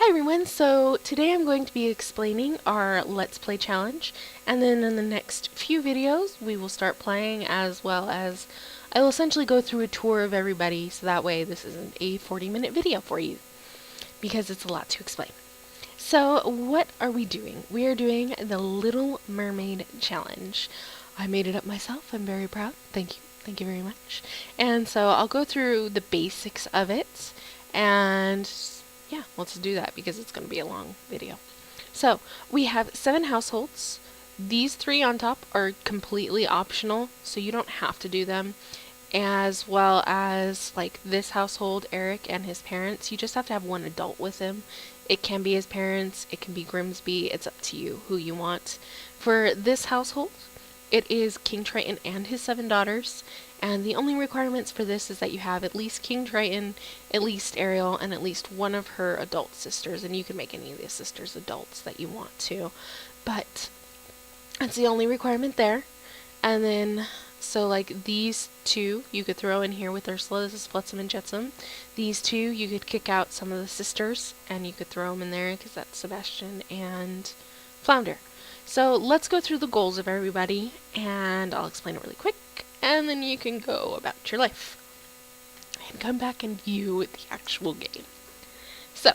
Hi everyone, so today I'm going to be explaining our Let's Play challenge, and then in the next few videos we will start playing, as well as I will essentially go through a tour of everybody, so that way this isn't a 40-minute video for you, because it's a lot to explain. So what are we doing? We are doing the Little Mermaid challenge. I made it up myself, I'm very proud, thank you very much. And so I'll go through the basics of it, and yeah, let's do that because it's going to be a long video. So we have 7 households. These 3 on top are completely optional, so you don't have to do them. As well as like this household, Eric and his parents, you just have to have 1 adult with him. It can be his parents, it can be Grimsby, it's up to you who you want. For this household, it is King Triton and his 7 daughters. And the only requirements for this is that you have at least King Triton, at least Ariel, and at least 1 of her adult sisters. And you can make any of the sisters adults that you want to. But that's the only requirement there. And then, so like these 2 you could throw in here with Ursula. This is Flotsam and Jetsam. These 2 you could kick out some of the sisters and you could throw them in there because that's Sebastian and Flounder. So let's go through the goals of everybody and I'll explain it really quick. And then you can go about your life and come back and view the actual game. So,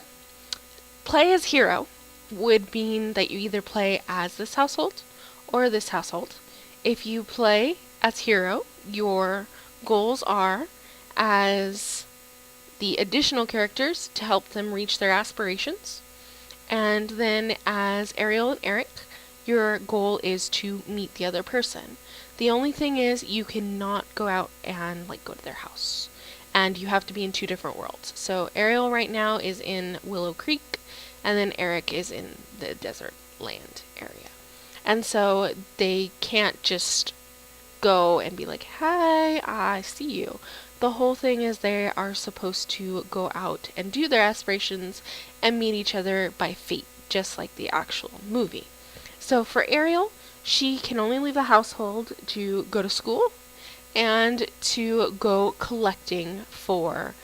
play as hero would mean that you either play as this household or this household. If you play as hero, your goals are as the additional characters to help them reach their aspirations. And then as Ariel and Eric, your goal is to meet the other person. The only thing is you cannot go out and like go to their house. And you have to be in 2 different worlds. So Ariel right now is in Willow Creek, and then Eric is in the desert land area. And so they can't just go and be like, "Hi, I see you." The whole thing is they are supposed to go out and do their aspirations and meet each other by fate, just like the actual movie. So for Ariel, she can only leave the household to go to school and to go collecting for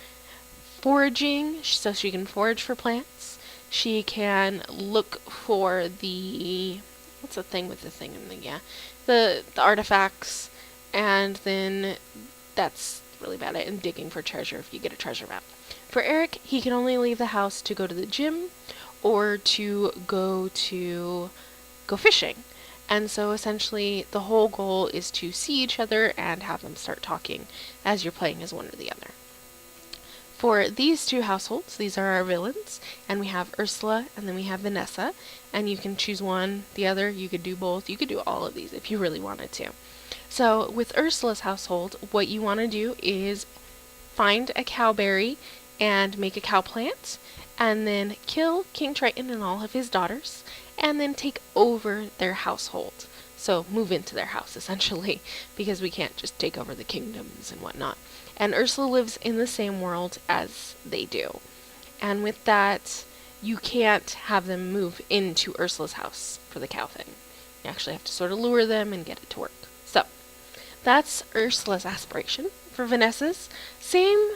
foraging, so she can forage for plants. She can look for the, what's the thing with the thing in the, yeah, the artifacts, and then that's really about it, and digging for treasure if you get a treasure map. For Eric, he can only leave the house to go to the gym or to go fishing. And so essentially the whole goal is to see each other and have them start talking as you're playing as one or the other. For these 2 households, these are our villains, and we have Ursula and then we have Vanessa, and you can choose one, the other, you could do both, you could do all of these if you really wanted to. So with Ursula's household, what you want to do is find a cowberry and make a cow plant, and then kill King Triton and all of his daughters, and then take over their household. So move into their house, essentially, because we can't just take over the kingdoms and whatnot. And Ursula lives in the same world as they do. And with that, you can't have them move into Ursula's house for the cow thing. You actually have to sort of lure them and get it to work. So, that's Ursula's aspiration. For Vanessa's, same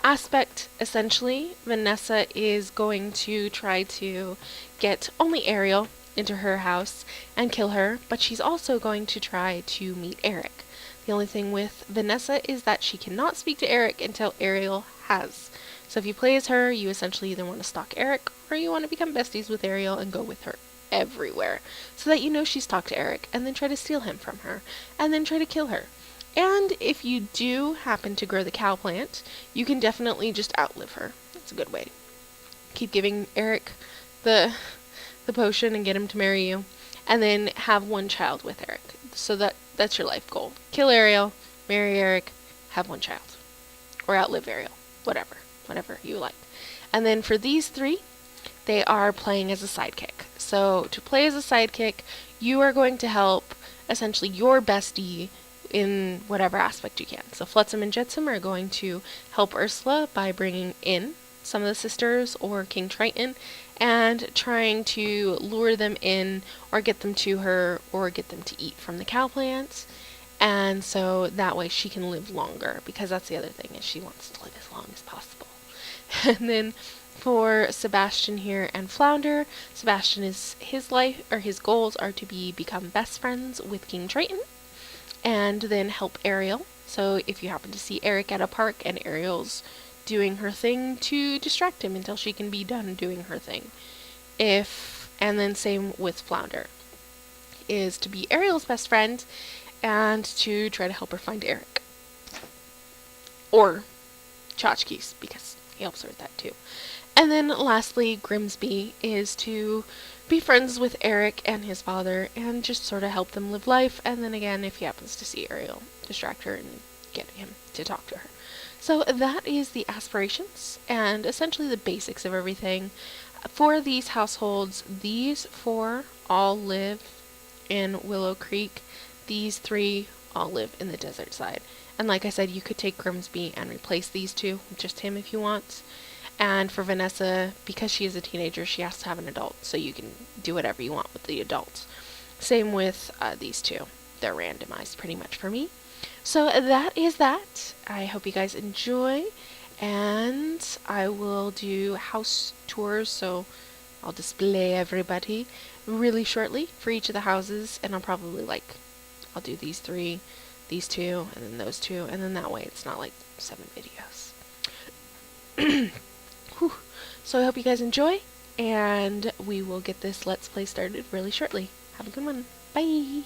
aspect, essentially. Vanessa is going to try to get only Ariel into her house and kill her, but she's also going to try to meet Eric. The only thing with Vanessa is that she cannot speak to Eric until Ariel has. So if you play as her, you essentially either want to stalk Eric or you want to become besties with Ariel and go with her everywhere, so that you know she's talked to Eric, and then try to steal him from her, and then try to kill her. And if you do happen to grow the cow plant, you can definitely just outlive her. That's a good way. Keep giving Eric the potion and get him to marry you, and then have 1 child with Eric. So that's your life goal. Kill Ariel, marry Eric, have 1 child. Or outlive Ariel. Whatever you like. And then for these 3, they are playing as a sidekick. So to play as a sidekick, you are going to help essentially your bestie in whatever aspect you can. So Flotsam and Jetsam are going to help Ursula by bringing in some of the sisters or King Triton and trying to lure them in or get them to her or get them to eat from the cow plants. And so that way she can live longer, because that's the other thing, is she wants to live as long as possible. And then For Sebastian here and Flounder, Sebastian is his goals are to become best friends with King Triton and then help Ariel. So if you happen to see Eric at a park and Ariel's doing her thing, to distract him until she can be done doing her thing. And then same with Flounder, is to be Ariel's best friend and to try to help her find Eric. Or Tchotchkes, because he helps her with that too. And then lastly, Grimsby is to be friends with Eric and his father and just sort of help them live life. And then again, if he happens to see Ariel, distract her and get him to talk to her. So that is the aspirations and essentially the basics of everything. For these households, these 4 all live in Willow Creek. These 3 all live in the desert side. And like I said, you could take Grimsby and replace these 2 with just him if you want. And for Vanessa, because she is a teenager, she has to have an adult, so you can do whatever you want with the adults. Same with these 2. They're randomized pretty much for me. So that is that. I hope you guys enjoy, and I will do house tours, so I'll display everybody really shortly for each of the houses, and I'll probably I'll do these 3, these 2, and then those 2, and then that way it's not like 7 videos. So I hope you guys enjoy, and we will get this Let's Play started really shortly. Have a good one. Bye!